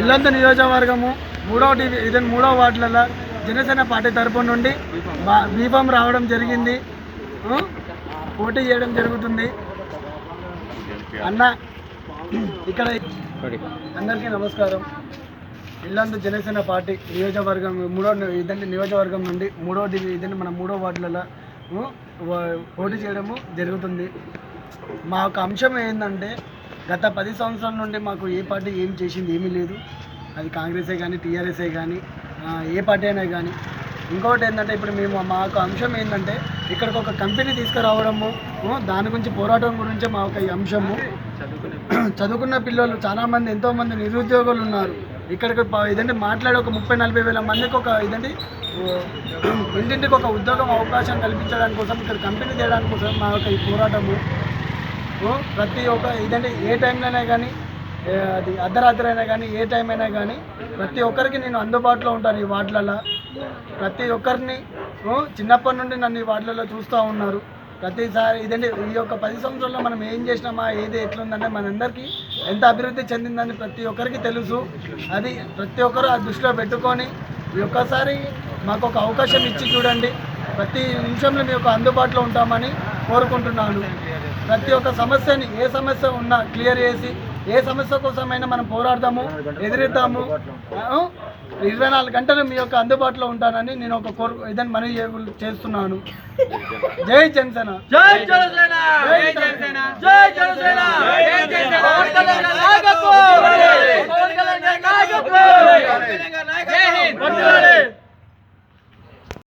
ఇల్లందు నియోజకవర్గము మూడవ వార్డులలో జనసేన పార్టీ తరపు నుండి బీఫామ్ రావడం జరిగింది. పోటీ చేయడం జరుగుతుంది. అన్న ఇక్కడ అందరికీ నమస్కారం. ఇల్లందు జనసేన పార్టీ నియోజకవర్గం నియోజకవర్గం నుండి మన మూడో వార్డులలో పోటీ చేయడము జరుగుతుంది. మా యొక్క అంశం ఏంటంటే, గత 10 సంవత్సరాల నుండి మాకు ఏ పార్టీ ఏం చేసింది ఏమీ లేదు. అది కాంగ్రెసే కానీ టీఆర్ఎస్ఏ కానీ ఏ పార్టీ అయినా కానీ. ఇంకొకటి ఏంటంటే, ఇప్పుడు మా యొక్క అంశం ఏంటంటే, ఇక్కడికి ఒక కంపెనీ తీసుకురావడము, దాని గురించి పోరాటం గురించి మా యొక్క అంశము. చదువుకున్న పిల్లలు చాలామంది ఎంతోమంది నిరుద్యోగులు ఉన్నారు. ఇక్కడికి మాట్లాడే ఒక 30-40 వేల మందికి ఒక ఇంటింటికి ఒక ఉద్యోగం అవకాశం కల్పించడానికి కోసం, ఇక్కడ కంపెనీ చేయడానికి కోసం మా యొక్క ఈ పోరాటము. ప్రతి ఒక్క ఏ టైంలోనే కానీ, అది అర్ధరాత్రి అయినా కానీ, ఏ టైం అయినా కానీ ప్రతి ఒక్కరికి నేను అందుబాటులో ఉంటాను. ఈ వార్డులలో ప్రతి ఒక్కరిని చిన్నప్పటి నుండి నన్ను ఈ వార్డులలో చూస్తూ ఉన్నారు. ప్రతిసారి ఈ యొక్క 10 సంవత్సరాల్లో మనం ఏం చేసినామా, ఏది ఎట్లుందంటే మనందరికీ ఎంత అభివృద్ధి చెందిందని ప్రతి ఒక్కరికి తెలుసు. అది ప్రతి ఒక్కరు ఆ దృష్టిలో పెట్టుకొని ఈ ఒక్కసారి మాకు ఒక అవకాశం ఇచ్చి చూడండి. ప్రతి నిమిషంలో మీ యొక్క అందుబాటులో ఉంటామని కోరుకుంటున్నాను. ప్రతి ఒక్క సమస్యని, ఏ సమస్య ఉన్నా క్లియర్ చేసి, ఏ సమస్య కోసమైనా మనం పోరాడతాము, ఎదిరిద్దాము. 24 గంటలు మీ యొక్క అందుబాటులో ఉంటానని నేను ఒక మనవి చేస్తున్నాను. జై జనసేన, జై జనసేన, జై జనసేన, జై జనసేన, జై జనసేన.